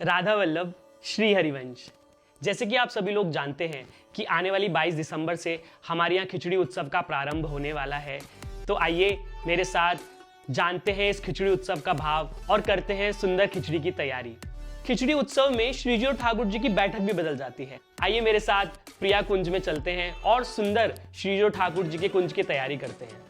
राधा वल्लभ श्री हरिवंश। जैसे कि आप सभी लोग जानते हैं कि आने वाली 22 दिसंबर से हमारे यहाँ खिचड़ी उत्सव का प्रारंभ होने वाला है। तो आइए मेरे साथ जानते हैं इस खिचड़ी उत्सव का भाव और करते हैं सुंदर खिचड़ी की तैयारी। खिचड़ी उत्सव में श्रीजी और ठाकुर जी की बैठक भी बदल जाती है। आइए मेरे साथ प्रिया कुंज में चलते हैं और सुंदर श्रीजी और ठाकुर जी के कुंज की तैयारी करते हैं।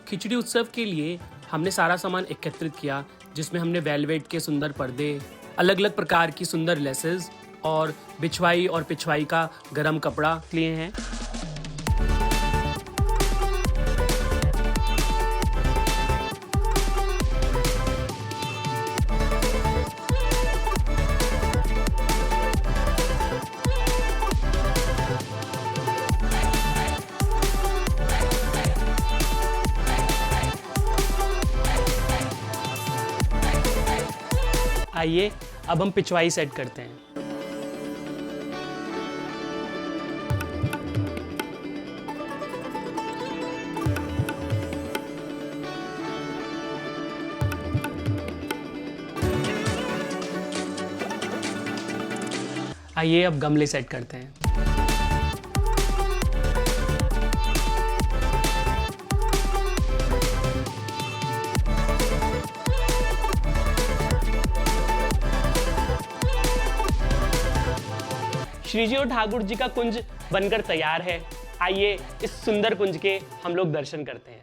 खिचड़ी उत्सव के लिए हमने सारा सामान एकत्रित किया, जिसमें हमने वेलवेट के सुंदर पर्दे, अलग अलग प्रकार की सुंदर लेसेस और बिछवाई और पिछवाई का गरम कपड़ा लिए हैं। आइए अब हम पिछवाई सेट करते हैं। आइए अब गमले सेट करते हैं। श्रीजी और ठाकुर जी का कुंज बनकर तैयार है। आइए इस सुंदर कुंज के हम लोग दर्शन करते हैं।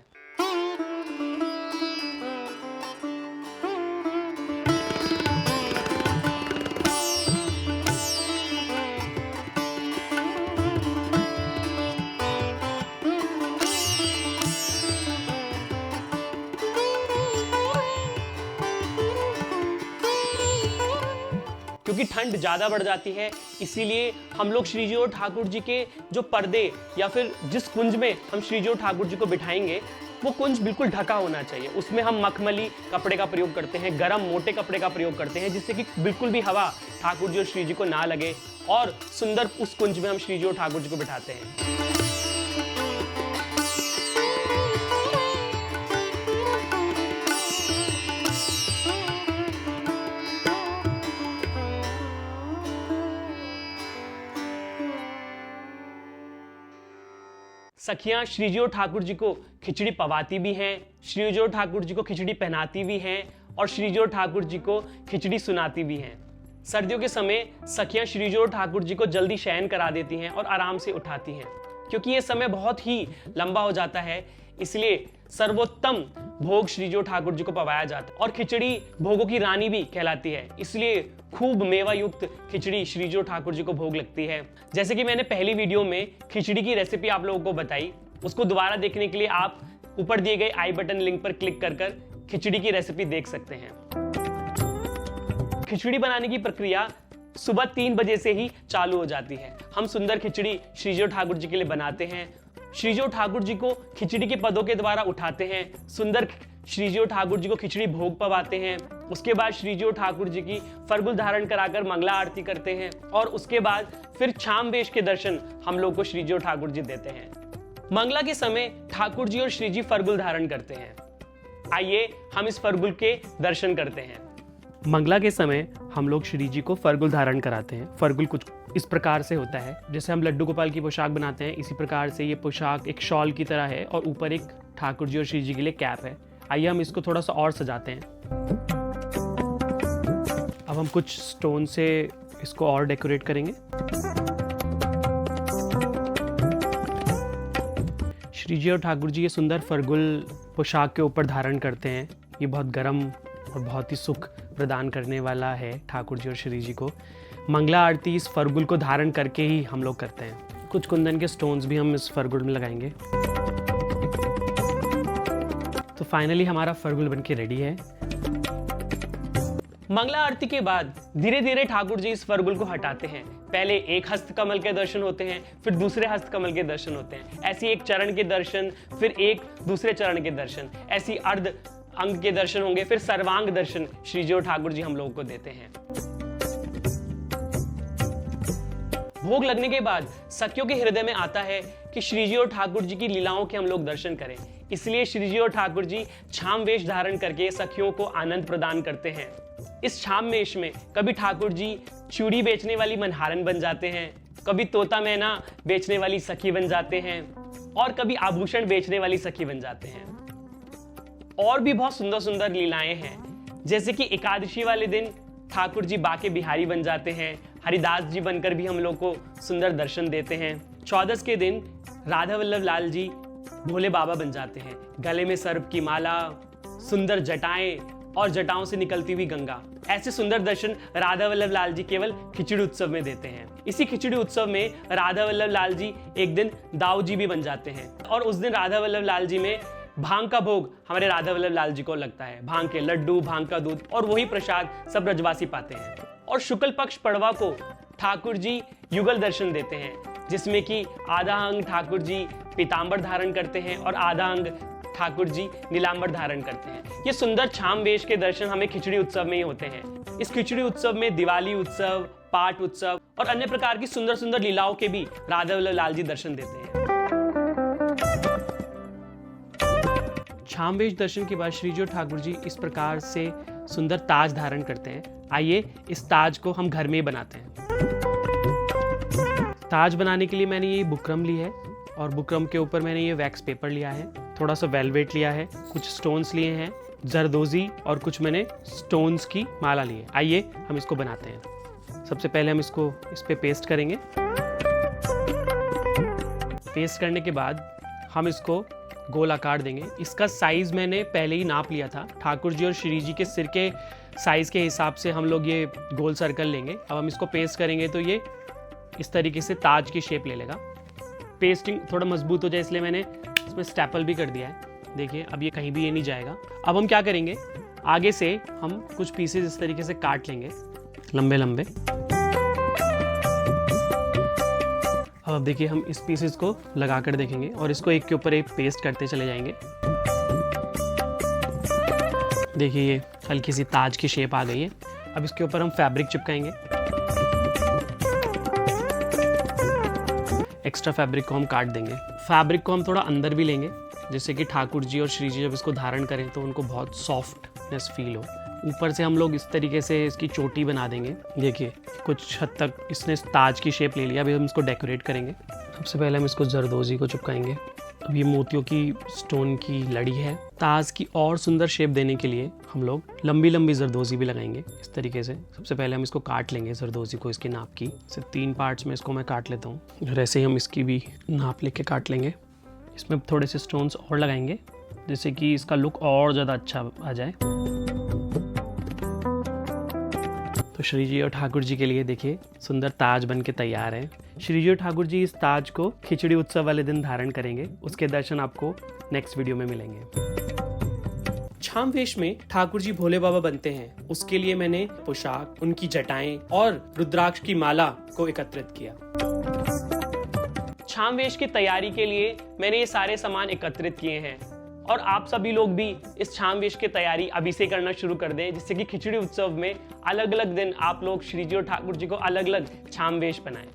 क्योंकि ठंड ज़्यादा बढ़ जाती है, इसीलिए हम लोग श्रीजी और ठाकुर जी के जो पर्दे या फिर जिस कुंज में हम श्रीजी और ठाकुर जी को बिठाएंगे वो कुंज बिल्कुल ढका होना चाहिए। उसमें हम मखमली कपड़े का प्रयोग करते हैं, गरम मोटे कपड़े का प्रयोग करते हैं, जिससे कि बिल्कुल भी हवा ठाकुर जी और श्रीजी को ना लगे और सुंदर उस कुंज में हम श्रीजी और ठाकुर जी को बिठाते हैं। सखियां श्रीजी और ठाकुर जी को खिचड़ी पवाती भी हैं, श्रीजी और ठाकुर जी को खिचड़ी पहनाती भी हैं और श्रीजी और ठाकुर जी को खिचड़ी सुनाती भी हैं। सर्दियों के समय सखियां श्रीजी और ठाकुर जी को जल्दी शयन करा देती हैं और आराम से उठाती हैं, क्योंकि ये समय बहुत ही लंबा हो जाता है। इसलिए सर्वोत्तम भोग श्रीजी और ठाकुर जी को पवाया जाता है और खिचड़ी भोगों की रानी भी कहलाती है। इसलिए खूब मेवा युक्त खिचड़ी श्रीजी और ठाकुर जी को भोग लगती है। जैसे कि मैंने पहली वीडियो में खिचड़ी की रेसिपी आप लोगों को बताई, उसको दोबारा देखने के लिए आप ऊपर दिए गए आई बटन लिंक पर क्लिक कर खिचड़ी की रेसिपी देख सकते हैं। खिचड़ी बनाने की प्रक्रिया सुबह 3 बजे से ही चालू हो जाती है। हम सुंदर खिचड़ी श्रीजी और ठाकुर जी के लिए बनाते हैं। श्रीजी और ठाकुर जी को खिचड़ी के पदों के द्वारा उठाते हैं, सुंदर श्रीजी और ठाकुर जी को खिचड़ी भोग पवाते हैं। उसके बाद श्रीजी और ठाकुर जी की फरगुल धारण कराकर मंगला आरती करते हैं और उसके बाद फिर छाम वेश के दर्शन हम लोग को श्रीजी और ठाकुर जी देते हैं। मंगला के समय ठाकुर जी और श्रीजी फरगुल धारण करते हैं। आइए हम इस फरगुल के दर्शन करते हैं। मंगला के समय हम लोग श्री जी को फरगुल धारण कराते हैं। फरगुल कुछ इस प्रकार से होता है, जैसे हम लड्डू गोपाल की पोशाक बनाते हैं, इसी प्रकार से ये पोशाक एक शॉल की तरह है और ऊपर एक ठाकुर जी और श्री जी के लिए कैप है। आइए हम इसको थोड़ा सा और सजाते हैं। अब हम कुछ स्टोन से इसको और डेकोरेट करेंगे। श्री जी और ठाकुर जी ये सुंदर फरगुल पोशाक के ऊपर धारण करते हैं। ये बहुत गर्म और बहुत ही सुख प्रदान करने वाला है ठाकुर जी और श्री जी को। मंगला आरती इस फरगुल को धारण करके ही हम लोग करते हैं। कुछ कुंदन के स्टोन्स भी हम इस फरगुल में लगाएंगे। तो फाइनली हमारा फरगुल बनके रेडी है। मंगला आरती के बाद धीरे धीरे ठाकुर जी इस फरगुल को हटाते हैं। पहले एक हस्त कमल के दर्शन होते हैं, फिर दूसरे हस्त कमल के दर्शन होते हैं। ऐसी एक चरण के दर्शन, फिर एक दूसरे चरण के दर्शन, ऐसी अर्ध अंग के दर्शन होंगे, फिर सर्वांग दर्शन श्रीजी और ठाकुर जी हम लोगों को देते हैं। भोग लगने के बाद सखियों के हृदय में आता है कि श्रीजी और ठाकुर जी की लीलाओं के हम लोग दर्शन करें। इसलिए श्रीजी और ठाकुर जी छाम वेश धारण करके सखियों को आनंद प्रदान करते हैं। इस छामवेश में कभी ठाकुर जी चूड़ी बेचने वाली मनहारन बन जाते हैं, कभी तोता मैना बेचने वाली सखी बन जाते हैं और कभी आभूषण बेचने वाली सखी बन जाते हैं। और भी बहुत सुंदर सुंदर लीलाएं हैं, जैसे कि एकादशी वाले दिन ठाकुर जी बाके बिहारी बन जाते हैं, हरिदास जी बनकर भी हम लोग को सुंदर दर्शन देते हैं। चौदस के दिन राधा वल्लभ लाल जी भोले बाबा बन जाते हैं, गले में सर्प की माला, सुंदर जटाएं और जटाओं से निकलती हुई गंगा। ऐसे सुंदर दर्शन राधा वल्लभ लाल जी केवल खिचड़ी उत्सव में देते हैं। इसी खिचड़ी उत्सव में राधा वल्लभ लाल जी एक दिन दाऊ जी भी बन जाते हैं और उस दिन राधा वल्लभ लाल जी में भांग का भोग हमारे राधा वल्लभ लाल जी को लगता है, भांग के लड्डू, भांग का दूध और वही प्रसाद सब ब्रजवासी पाते हैं। और शुक्ल पक्ष पड़वा को ठाकुर जी युगल दर्शन देते हैं, जिसमें कि आधा अंग ठाकुर जी पीतांबर धारण करते हैं और आधा अंग ठाकुर जी नीलांबर धारण करते हैं। ये सुंदर छामवेश के दर्शन हमें खिचड़ी उत्सव में ही होते हैं। इस खिचड़ी उत्सव में दिवाली उत्सव, पाठ उत्सव और अन्य प्रकार की सुंदर सुंदर लीलाओं के भी राधा वल्लभ लाल जी दर्शन देते हैं। छामवेश दर्शन के बाद श्री जी और ठाकुर जी इस प्रकार से सुंदर ताज धारण करते हैं। आइए इस ताज को हम घर में ही बनाते हैं। ताज बनाने के लिए मैंने ये बुकरम ली है और बुकरम के ऊपर मैंने ये वैक्स पेपर लिया है, थोड़ा सा वेलवेट लिया है, कुछ स्टोन्स लिए हैं, जरदोजी और कुछ मैंने स्टोन्स की माला ली है। आइए हम इसको बनाते हैं। सबसे पहले हम इसको इस पे पेस्ट करेंगे। पेस्ट करने के बाद हम इसको गोल आकार देंगे। इसका साइज मैंने पहले ही नाप लिया था। ठाकुर जी और श्री जी के सिर के साइज के हिसाब से हम लोग ये गोल सर्कल लेंगे। अब हम इसको पेस्ट करेंगे तो ये इस तरीके से ताज की शेप ले लेगा। पेस्टिंग थोड़ा मजबूत हो जाए इसलिए मैंने इसमें स्टेपल भी कर दिया है। देखिए अब ये कहीं भी ये नहीं जाएगा। अब हम क्या करेंगे, आगे से हम कुछ पीसेस इस तरीके से काट लेंगे लंबे लंबे। अब देखिए हम इस पीसेस को लगा कर देखेंगे और इसको एक के ऊपर एक पेस्ट करते चले जाएंगे। देखिए ये हल्की सी ताज की शेप आ गई है। अब इसके ऊपर हम फैब्रिक चिपकाएंगे। एक्स्ट्रा फैब्रिक को हम काट देंगे। फैब्रिक को हम थोड़ा अंदर भी लेंगे, जिससे कि ठाकुर जी और श्री जी जब इसको धारण करें तो उनको बहुत सॉफ्टनेस फील हो। ऊपर से हम लोग इस तरीके से इसकी चोटी बना देंगे। देखिए कुछ हद तक इसने ताज की शेप ले लिया। अभी हम इसको डेकोरेट करेंगे। सबसे पहले हम इसको जरदोजी को चिपकाएंगे। अब ये मोतियों की स्टोन की लड़ी है। ताज की और सुंदर शेप देने के लिए हम लोग लंबी लंबी जरदोजी भी लगाएंगे इस तरीके से। सबसे पहले हम इसको काट लेंगे जरदोजी को, इसके नाप की से 3 पार्ट्स में इसको मैं काट लेता हूँ। और ऐसे ही हम इसकी भी नाप लेके काट लेंगे। इसमें थोड़े से स्टोन्स और लगाएंगे जिससे कि इसका लुक और ज़्यादा अच्छा आ जाए। तो श्री जी और ठाकुर जी के लिए देखिए सुंदर ताज बन के तैयार है। श्री जी और ठाकुर जी इस ताज को खिचड़ी उत्सव वाले दिन धारण करेंगे। उसके दर्शन आपको नेक्स्ट वीडियो में मिलेंगे। छामवेश में ठाकुर जी भोले बाबा बनते हैं। उसके लिए मैंने पोशाक, उनकी जटाएं और रुद्राक्ष की माला को एकत्रित किया। छामवेश की तैयारी के लिए मैंने ये सारे सामान एकत्रित किए हैं और आप सभी लोग भी इस छामवेश की तैयारी अभी से करना शुरू कर दें, जिससे कि खिचड़ी उत्सव में अलग अलग दिन आप लोग श्री जी और ठाकुर जी को अलग अलग छामवेश बनाएं।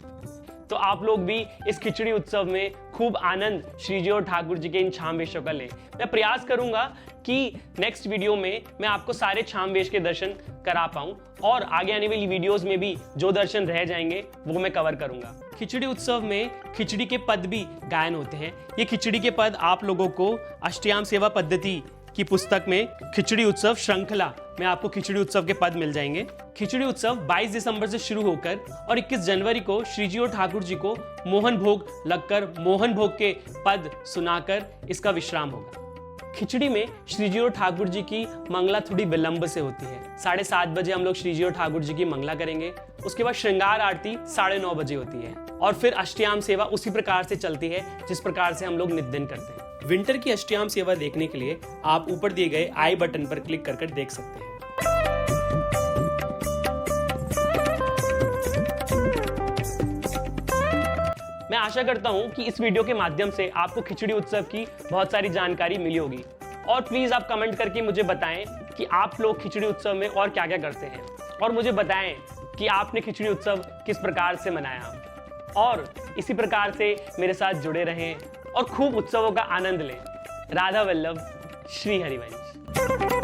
तो आप लोग भी इस खिचड़ी उत्सव में खूब आनंद श्री जी और ठाकुर जी के इन छामवेशों का लें। मैं प्रयास करूंगा कि नेक्स्ट वीडियो में मैं आपको सारे छामवेश के दर्शन करा पाऊं और आगे आने वाली वीडियोस में भी जो दर्शन रह जाएंगे वो मैं कवर करूंगा। खिचड़ी उत्सव में खिचड़ी के पद भी गायन होते हैं। ये खिचड़ी के पद आप लोगों को अष्टयाम सेवा पद्धति की पुस्तक में खिचड़ी उत्सव श्रृंखला में आपको खिचड़ी उत्सव के पद मिल जाएंगे। खिचड़ी उत्सव 22 दिसंबर से शुरू होकर और 21 जनवरी को श्री जी और ठाकुर जी को मोहन भोग लगकर मोहन भोग के पद सुनाकर इसका विश्राम होगा। खिचड़ी में श्री जी और ठाकुर जी की मंगला थोड़ी विलंब से होती है। 7:30 बजे हम लोग श्री जी और ठाकुर जी की मंगला करेंगे। उसके बाद श्रृंगार आरती 9:30 बजे होती है और फिर अष्टयाम सेवा उसी प्रकार से चलती है जिस प्रकार से हम लोग नित दिन करते हैं। विंटर की अष्टयाम सेवा देखने के लिए आप ऊपर दिए गए आई बटन पर क्लिक कर देख सकते हैं। मैं आशा करता हूं कि इस वीडियो के माध्यम से आपको खिचड़ी उत्सव की बहुत सारी जानकारी मिली होगी और प्लीज आप कमेंट करके मुझे बताएं कि आप लोग खिचड़ी उत्सव में और क्या क्या करते हैं और मुझे बताएं कि आपने खिचड़ी उत्सव किस प्रकार से मनाया। और इसी प्रकार से मेरे साथ जुड़े रहें और खूब उत्सवों का आनंद लें। राधा वल्लभ, श्री हरिवंश।